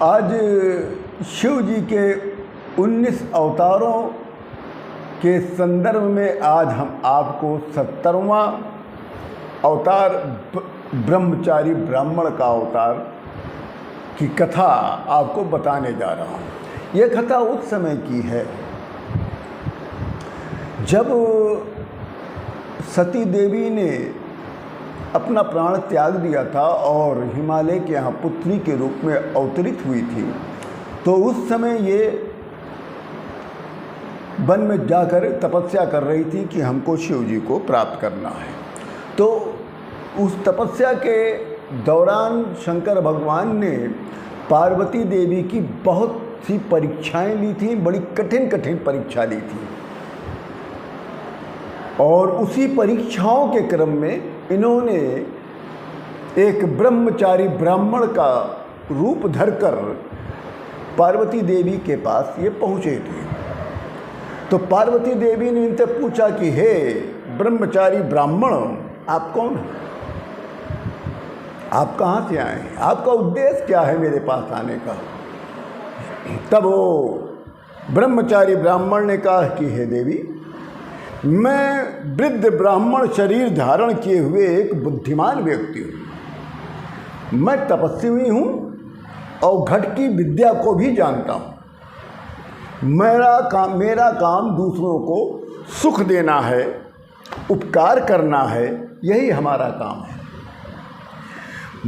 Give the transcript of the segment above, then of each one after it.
आज शिव जी के 19 अवतारों के संदर्भ में आज हम आपको 70वां अवतार ब्रह्मचारी ब्राह्मण का अवतार की कथा आपको बताने जा रहा हूँ। यह कथा उस समय की है जब सती देवी ने अपना प्राण त्याग दिया था और हिमालय के यहाँ पुत्री के रूप में अवतरित हुई थी। तो उस समय ये वन में जाकर तपस्या कर रही थी कि हमको शिव जी को प्राप्त करना है। तो उस तपस्या के दौरान शंकर भगवान ने पार्वती देवी की बहुत सी परीक्षाएं ली थी, बड़ी कठिन कठिन परीक्षा ली थी। और उसी परीक्षाओं के क्रम में इन्होंने एक ब्रह्मचारी ब्राह्मण का रूप धरकर पार्वती देवी के पास ये पहुँचे थे। तो पार्वती देवी ने इनसे पूछा कि हे ब्रह्मचारी ब्राह्मण, आप कौन हैं? आप कहाँ से आए हैं? आपका उद्देश्य क्या है मेरे पास आने का? तब वो ब्रह्मचारी ब्राह्मण ने कहा कि हे देवी, मैं वृद्ध ब्राह्मण शरीर धारण किए हुए एक बुद्धिमान व्यक्ति हूँ। मैं तपस्वी हूँ और घट की विद्या को भी जानता हूँ। मेरा काम दूसरों को सुख देना है, उपकार करना है, यही हमारा काम है।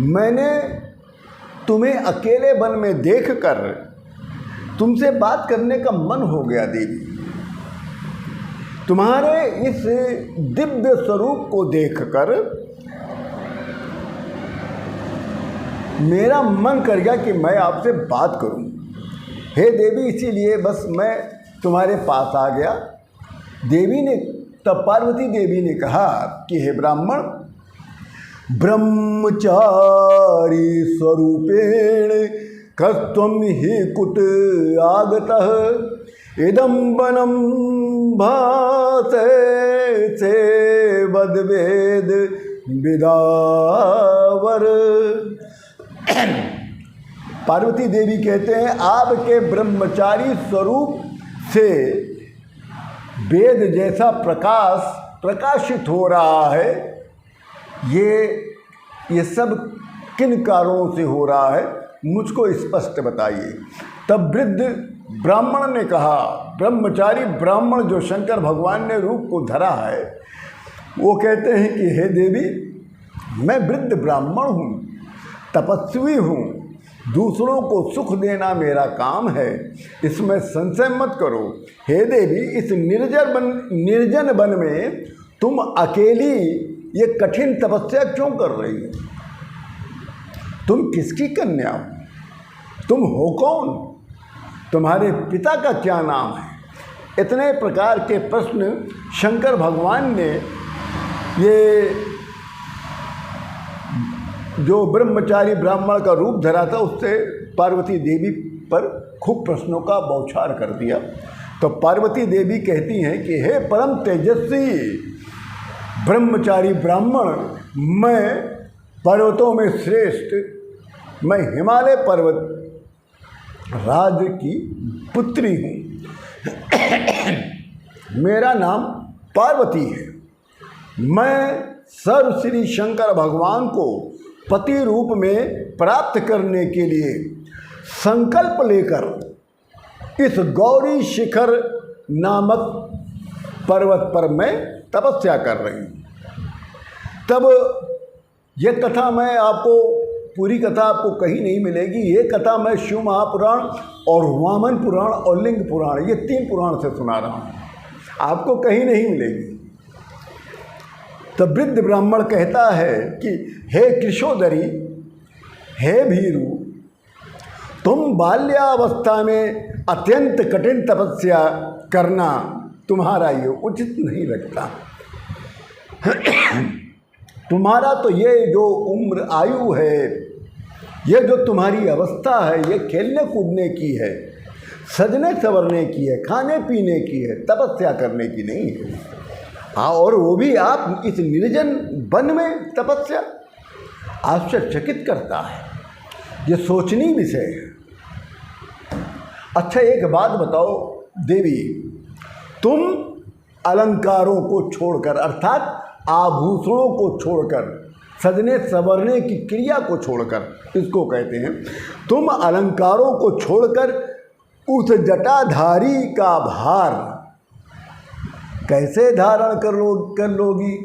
मैंने तुम्हें अकेले वन में देखकर तुमसे बात करने का मन हो गया देवी। तुम्हारे इस दिव्य स्वरूप को देखकर मेरा मन कर गया कि मैं आपसे बात करूं। हे देवी, इसीलिए बस मैं तुम्हारे पास आ गया। तब पार्वती देवी ने कहा कि हे ब्राह्मण, ब्रह्मचारी स्वरूपेण कस्त्वं हि कुत आगतः इदं वनं भासे से वद्वेद विदावर। पार्वती देवी कहते हैं, आपके ब्रह्मचारी स्वरूप से वेद जैसा प्रकाश प्रकाशित हो रहा है। ये सब किन कारणों से हो रहा है, मुझको स्पष्ट बताइए। तब वृद्ध ब्राह्मण ने कहा, ब्रह्मचारी ब्राह्मण जो शंकर भगवान ने रूप को धरा है, वो कहते हैं कि हे देवी, मैं वृद्ध ब्राह्मण हूँ, तपस्वी हूँ, दूसरों को सुख देना मेरा काम है, इसमें संशय मत करो। हे देवी, इस निर्जन वन में तुम अकेली ये कठिन तपस्या क्यों कर रही हो? तुम किसकी कन्या हो? तुम हो कौन? तुम्हारे पिता का क्या नाम है? इतने प्रकार के प्रश्न शंकर भगवान ने ये जो ब्रह्मचारी ब्राह्मण का रूप धरा था उससे पार्वती देवी पर खूब प्रश्नों का बौछार कर दिया। तो पार्वती देवी कहती हैं कि हे परम तेजस्वी ब्रह्मचारी ब्राह्मण, मैं पर्वतों में श्रेष्ठ, मैं हिमालय पर्वत राज की पुत्री हूँ। मेरा नाम पार्वती है। मैं सर्व श्री शंकर भगवान को पति रूप में प्राप्त करने के लिए संकल्प लेकर इस गौरी शिखर नामक पर्वत पर मैं तपस्या कर रही हूँ। तब ये कथा मैं आपको, पूरी कथा आपको कहीं नहीं मिलेगी। ये कथा मैं शिव महापुराण और वामन पुराण और लिंग पुराण, ये 3 पुराण से सुना रहा हूँ, आपको कहीं नहीं मिलेगी। तब वृद्ध ब्राह्मण कहता है कि हे कृशोदरी, हे भीरु, तुम बाल्यावस्था में अत्यंत कठिन तपस्या करना तुम्हारा ये उचित नहीं लगता। तुम्हारा तो ये जो उम्र आयु है, ये जो तुम्हारी अवस्था है, ये खेलने कूदने की है, सजने संवरने की है, खाने पीने की है, तपस्या करने की नहीं है। हाँ, और वो भी आप इस निर्जन वन में तपस्या, आश्चर्यचकित करता है। ये सोचनीय विषय है। अच्छा एक बात बताओ देवी, तुम अलंकारों को छोड़कर अर्थात आभूषणों को छोड़कर, सजने संवरने की क्रिया को छोड़कर, इसको कहते हैं, तुम अलंकारों को छोड़कर उस जटाधारी का भार कैसे धारण कर लोगी?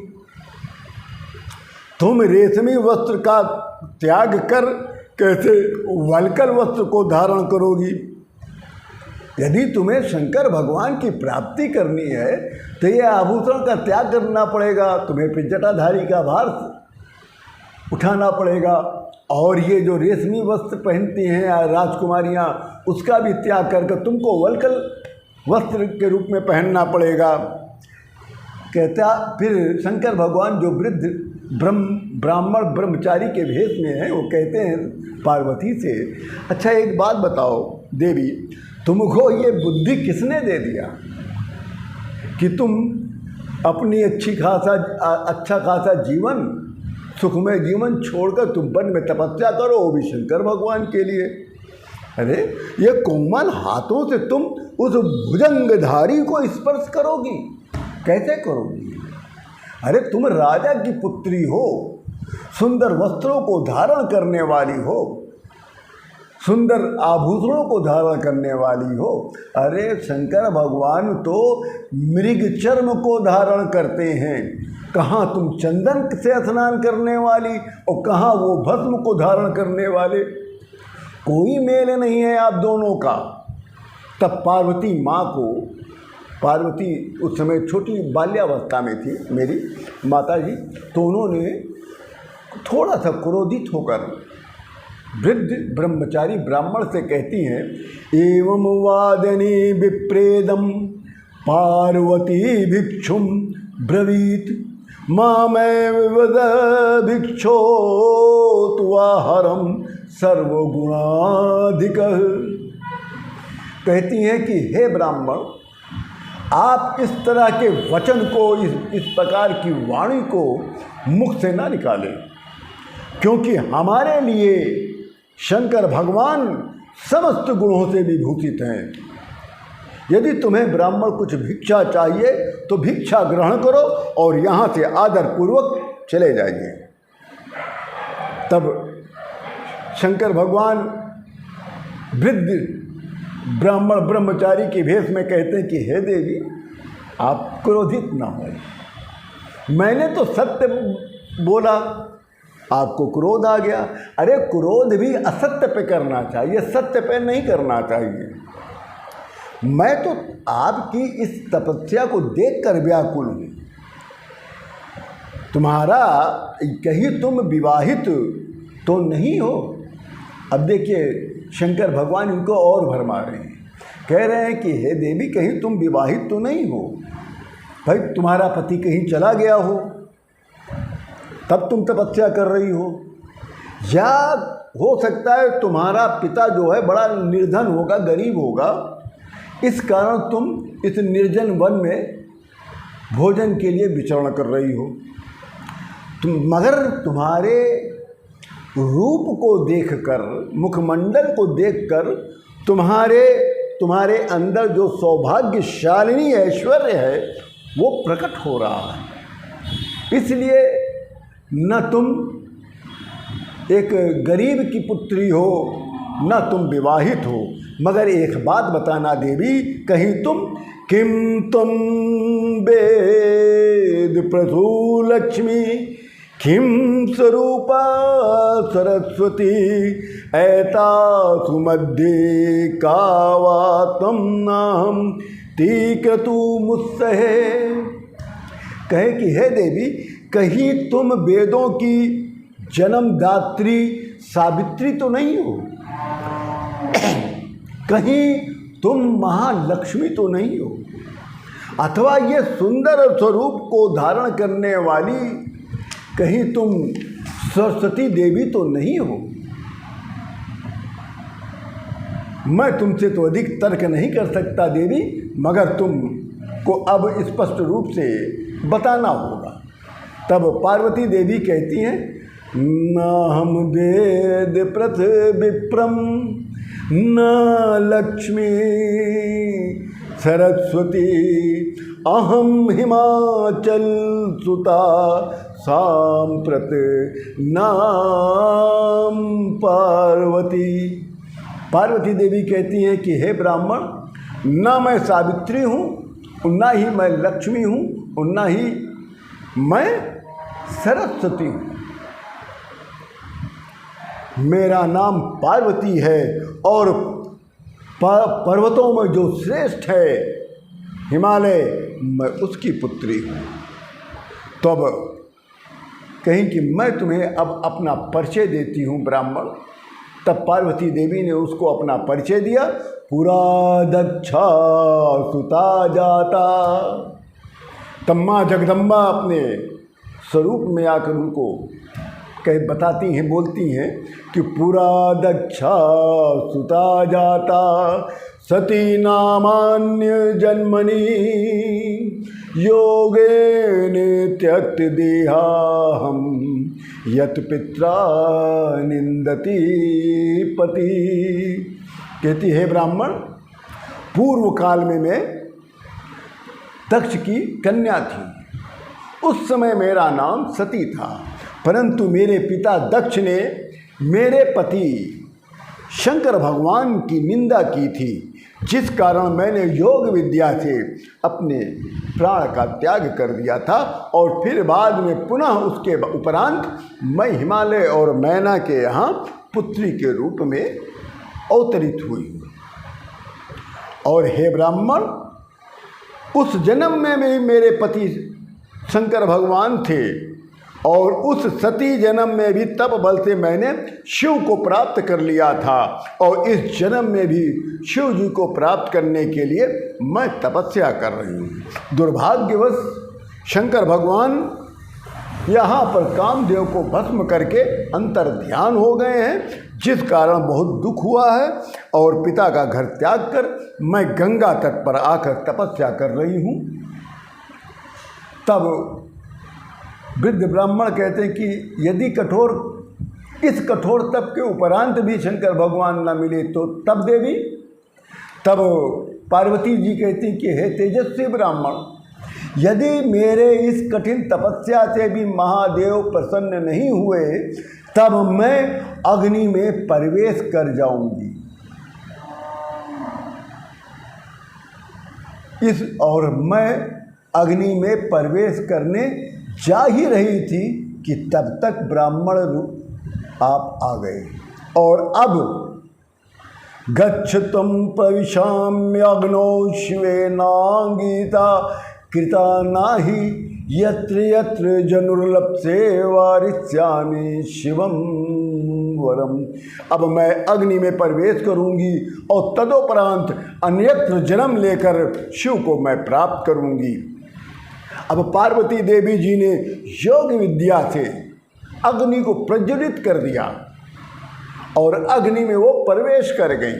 तुम रेशमी वस्त्र का त्याग कर कैसे वल्कल वस्त्र को धारण करोगी? यदि तुम्हें शंकर भगवान की प्राप्ति करनी है तो ये आभूषण का त्याग करना पड़ेगा, तुम्हें फिर जटाधारी का भार उठाना पड़ेगा, और ये जो रेशमी वस्त्र पहनती हैं राजकुमारियाँ उसका भी त्याग करके तुमको वल्कल वस्त्र के रूप में पहनना पड़ेगा। कहता फिर शंकर भगवान जो वृद्ध ब्राह्मण ब्रह्मचारी के भेष में हैं वो कहते हैं पार्वती से, अच्छा एक बात बताओ देवी, तुमको ये बुद्धि किसने दे दिया कि तुम अपनी अच्छा खासा जीवन, सुखमय जीवन छोड़कर तुम वन में तपस्या करो, वो भी शंकर भगवान के लिए? अरे ये कोमल हाथों से तुम उस भुजंगधारी को स्पर्श करोगी, कैसे करोगी? अरे तुम राजा की पुत्री हो, सुंदर वस्त्रों को धारण करने वाली हो, सुंदर आभूषणों को धारण करने वाली हो। अरे शंकर भगवान तो मृग चर्म को धारण करते हैं, कहाँ तुम चंदन से स्नान करने वाली और कहाँ वो भस्म को धारण करने वाले, कोई मेल नहीं है आप दोनों का। तब पार्वती माँ को, पार्वती उस समय छोटी बाल्यावस्था में थी मेरी माता जी, तो उन्होंने थोड़ा सा क्रोधित होकर वृद्ध ब्रह्मचारी ब्राह्मण से कहती हैं, एवं वादने विप्रेदम पार्वती भिक्षुम ब्रवीत मामय विवद भिक्षो त्वाहरम सर्वगुणाधिक। कहती हैं कि हे ब्राह्मण, आप इस तरह के वचन को, इस प्रकार की वाणी को मुख से ना निकालें, क्योंकि हमारे लिए शंकर भगवान समस्त गुणों से विभूषित हैं। यदि तुम्हें ब्राह्मण कुछ भिक्षा चाहिए तो भिक्षा ग्रहण करो और यहाँ से आदरपूर्वक चले जाइए। तब शंकर भगवान वृद्ध ब्राह्मण ब्रह्मचारी के भेष में कहते हैं कि हे देवी, आप क्रोधित ना हो, मैंने तो सत्य बोला, आपको क्रोध आ गया। अरे क्रोध भी असत्य पे करना चाहिए, सत्य पे नहीं करना चाहिए। मैं तो आपकी इस तपस्या को देखकर व्याकुल हूँ। तुम्हारा कहीं तुम विवाहित तो नहीं हो? अब देखिए शंकर भगवान इनको और भरमा रहे हैं, कह रहे हैं कि हे देवी, कहीं तुम विवाहित तो नहीं हो? भाई तुम्हारा पति कहीं चला गया हो तब तुम तपस्या कर रही हो, या हो सकता है तुम्हारा पिता जो है बड़ा निर्धन होगा, गरीब होगा, इस कारण तुम इस निर्जन वन में भोजन के लिए विचरण कर रही हो। मगर तुम्हारे रूप को देखकर, मुखमंडल को देखकर तुम्हारे अंदर जो सौभाग्यशालिनी ऐश्वर्य है वो प्रकट हो रहा है। इसलिए न तुम एक गरीब की पुत्री हो, न तुम विवाहित हो। मगर एक बात बताना देवी, कहीं तुम किम तुम वेद प्रसूलक्ष्मी किम स्वरूपा सरस्वती ऐता सुमध्य कावातम नाम तीक्रतु मुत्सहे। कहे कि हे देवी, कहीं तुम वेदों की जन्मदात्री सावित्री तो नहीं हो? कहीं तुम महालक्ष्मी तो नहीं हो? अथवा ये सुंदर स्वरूप को धारण करने वाली कहीं तुम सरस्वती देवी तो नहीं हो? मैं तुमसे तो अधिक तर्क नहीं कर सकता देवी, मगर तुमको अब स्पष्ट रूप से बताना होगा। तब पार्वती देवी कहती हैं, न हम वेद प्रथ विप्रम न लक्ष्मी सरस्वती अहम हिमाचल सुता सांप्रत नाम पार्वती। पार्वती देवी कहती हैं कि हे ब्राह्मण, ना मैं सावित्री हूँ, ना ही मैं लक्ष्मी हूँ, और ना ही मैं सरस्वती हूँ। मेरा नाम पार्वती है और पर्वतों में जो श्रेष्ठ है हिमालय, मैं उसकी पुत्री हूँ। तो अब कहीं कि मैं तुम्हें अब अपना परिचय देती हूँ ब्राह्मण। तब पार्वती देवी ने उसको अपना परिचय दिया। पुरा दक्षा सुता जाता। तब माँ जगदम्बा अपने स्वरूप में आकर उनको बताती हैं, बोलती हैं कि पुरा दक्षा सुता जाता सती नामान्य जन्मनि योगेन त्यक्त देहा हम यत पित्रा निंदति पति। कहती है ब्राह्मण, पूर्व काल में मैं दक्ष की कन्या थी। उस समय मेरा नाम सती था, परंतु मेरे पिता दक्ष ने मेरे पति शंकर भगवान की निंदा की थी, जिस कारण मैंने योग विद्या से अपने प्राण का त्याग कर दिया था। और फिर बाद में पुनः उसके उपरांत मैं हिमालय और मैना के यहाँ पुत्री के रूप में अवतरित हुई। और हे ब्राह्मण, उस जन्म में भी मेरे पति शंकर भगवान थे, और उस सती जन्म में भी तप बल से मैंने शिव को प्राप्त कर लिया था। और इस जन्म में भी शिव जी को प्राप्त करने के लिए मैं तपस्या कर रही हूँ। दुर्भाग्यवश शंकर भगवान यहाँ पर कामदेव को भस्म करके अंतर ध्यान हो गए हैं, जिस कारण बहुत दुख हुआ है। और पिता का घर त्याग कर मैं गंगा तट पर आकर तपस्या कर रही हूँ। तब वृद्ध ब्राह्मण कहते हैं कि यदि इस कठोर तप के उपरांत भी शंकर भगवान न मिले तो तब देवी। तब पार्वती जी कहती कि हे तेजस्वी ब्राह्मण, यदि मेरे इस कठिन तपस्या से भी महादेव प्रसन्न नहीं हुए, तब मैं अग्नि में प्रवेश कर जाऊंगी। और मैं अग्नि में प्रवेश करने जा ही रही थी कि तब तक ब्राह्मण रूप आप आ गए। और अब गच्छतम प्रविशाम्यग्नौ शिवेनांगीता कृता नाही यत्र यत्र जनुर्लप्से वारिष्यामि शिवम वरम। अब मैं अग्नि में प्रवेश करूंगी और तदोपरांत अन्यत्र जन्म लेकर शिव को मैं प्राप्त करूंगी। अब पार्वती देवी जी ने योग विद्या से अग्नि को प्रज्वलित कर दिया और अग्नि में वो प्रवेश कर गई।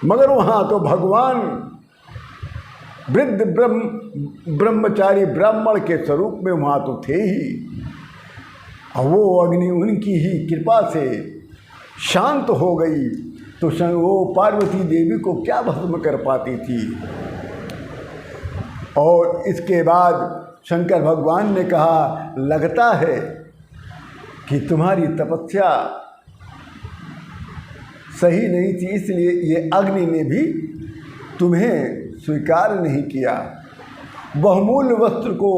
मगर वहाँ तो भगवान वृद्ध ब्रह्मचारी ब्राह्मण के स्वरूप में वहाँ तो थे ही। वो अग्नि उनकी ही कृपा से शांत हो गई, तो वो पार्वती देवी को क्या भस्म कर पाती थी। और इसके बाद शंकर भगवान ने कहा, लगता है कि तुम्हारी तपस्या सही नहीं थी, इसलिए ये अग्नि ने भी तुम्हें स्वीकार नहीं किया। बहुमूल्य वस्त्र को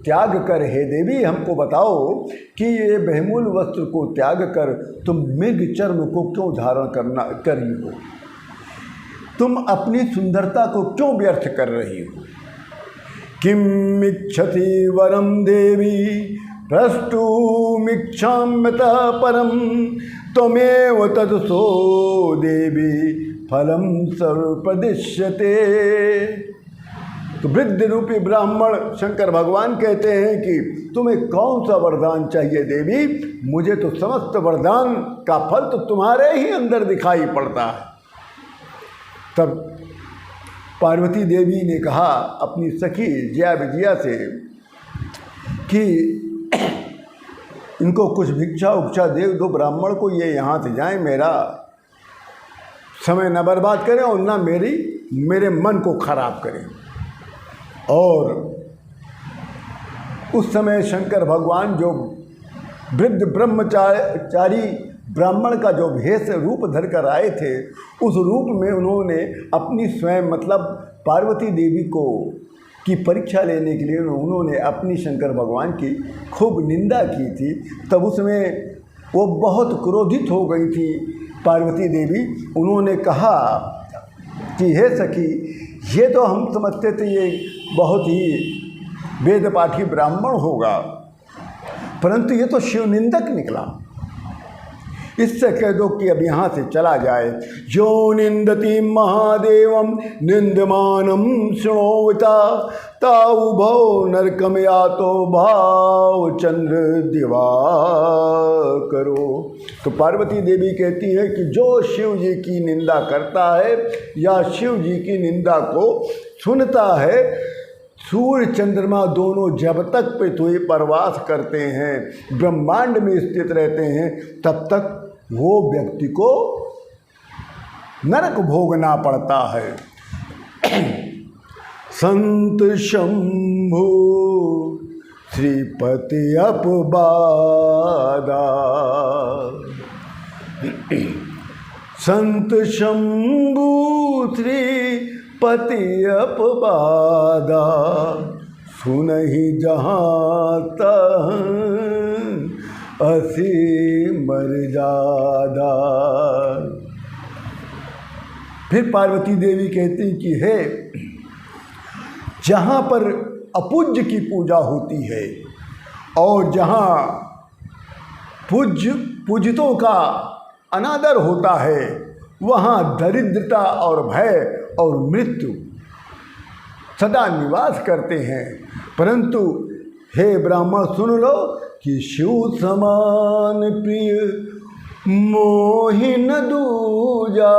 त्याग कर हे देवी हमको बताओ कि ये बहुमूल्य वस्त्र को त्याग कर तुम मृग चर्म को क्यों धारण करी हो? तुम अपनी सुंदरता को क्यों व्यर्थ कर रही हो? किम इच्छति वरम देवी प्रष्टुमिच्छाम्यतः परम त्वमेव तदसो देवी फलम सर्वप्रदिश्यते। तो वृद्ध रूपी ब्राह्मण शंकर भगवान कहते हैं कि तुम्हें कौन सा वरदान चाहिए देवी? मुझे तो समस्त वरदान का फल तो तुम्हारे ही अंदर दिखाई पड़ता है। तब पार्वती देवी ने कहा अपनी सखी जया विजया से कि इनको कुछ भिक्षा उक्षा दे दो ब्राह्मण को, ये यहाँ से जाएं, मेरा समय न बर्बाद करें और ना मेरे मन को खराब करें। और उस समय शंकर भगवान जो वृद्ध ब्रह्मचारी ब्राह्मण का जो भेष रूप धर कर आए थे, उस रूप में उन्होंने अपनी स्वयं मतलब पार्वती देवी की परीक्षा लेने के लिए उन्होंने अपनी शंकर भगवान की खूब निंदा की थी। तब उसमें वो बहुत क्रोधित हो गई थी पार्वती देवी। उन्होंने कहा कि हे सखी, ये तो हम समझते थे ये बहुत ही वेद पाठी ब्राह्मण होगा, परंतु ये तो शिव निंदक निकला। इससे कह दो कि अब यहाँ से चला जाए। जो निंदति महादेवम निंदमानम शृणोता ताऊ भव नरकम यातो भाव चंद्र दिवा करो। तो पार्वती देवी कहती है कि जो शिव जी की निंदा करता है या शिव जी की निंदा को सुनता है, सूर्य चंद्रमा दोनों जब तक पृथ्वी परवास करते हैं, ब्रह्मांड में स्थित रहते हैं, तब तक वो व्यक्ति को नरक भोगना पड़ता है। संत शंभु श्रीपति अपबादा, संत शंभु श्रीपति अपबादा, सुनहि जहाँ तहाँ असी मर्यादा। फिर पार्वती देवी कहती कि हे, जहाँ पर अपूज्य की पूजा होती है और जहाँ पूजितों का अनादर होता है, वहाँ दरिद्रता और भय और मृत्यु सदा निवास करते हैं। परंतु हे ब्राह्मण, सुन लो कि शिव समान प्रिय मोहि न दूजा,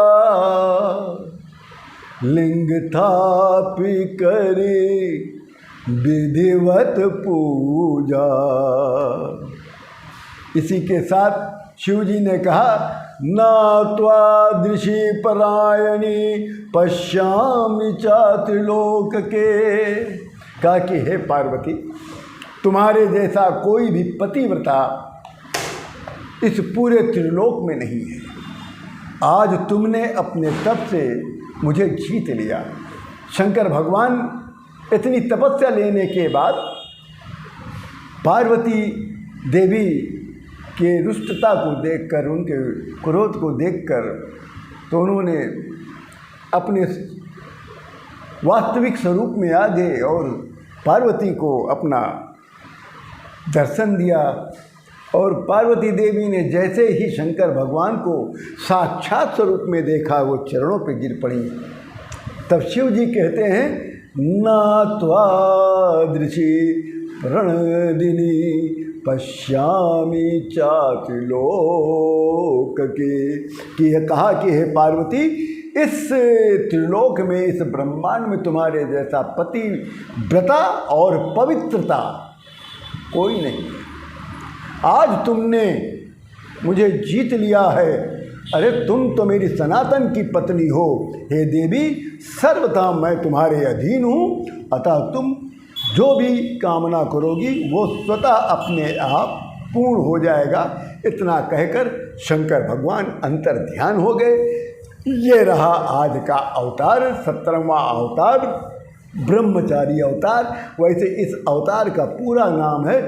लिंग थापि करे विधिवत पूजा। इसी के साथ शिव जी ने कहा, नात्वा दृशि परायणी पश्यामि चात्रिलोक के। कहा कि हे पार्वती, तुम्हारे जैसा कोई भी पतिव्रता इस पूरे त्रिलोक में नहीं है। आज तुमने अपने तप से मुझे जीत लिया। शंकर भगवान इतनी तपस्या लेने के बाद पार्वती देवी के रुष्टता को देखकर, उनके क्रोध को देखकर, तो उन्होंने अपने वास्तविक स्वरूप में आ गए और पार्वती को अपना दर्शन दिया। और पार्वती देवी ने जैसे ही शंकर भगवान को साक्षात स्वरूप में देखा, वो चरणों पे गिर पड़ी। तब शिव जी कहते हैं, नात्वा दृशि प्रणदिनी पश्यामि चात्रिलोक के। कि यह कहा कि हे पार्वती, इस त्रिलोक में, इस ब्रह्मांड में तुम्हारे जैसा पतिव्रता और पवित्रता कोई नहीं है। आज तुमने मुझे जीत लिया है। अरे तुम तो मेरी सनातन की पत्नी हो। हे देवी, सर्वथा मैं तुम्हारे अधीन हूँ, अतः तुम जो भी कामना करोगी वो स्वतः अपने आप पूर्ण हो जाएगा। इतना कहकर शंकर भगवान अंतर ध्यान हो गए। ये रहा आज का अवतार, 17वां अवतार, ब्रह्मचारी अवतार। वैसे इस अवतार का पूरा नाम है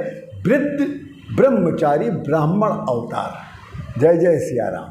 वृद्ध ब्रह्मचारी ब्राह्मण अवतार। जय जय सिया राम।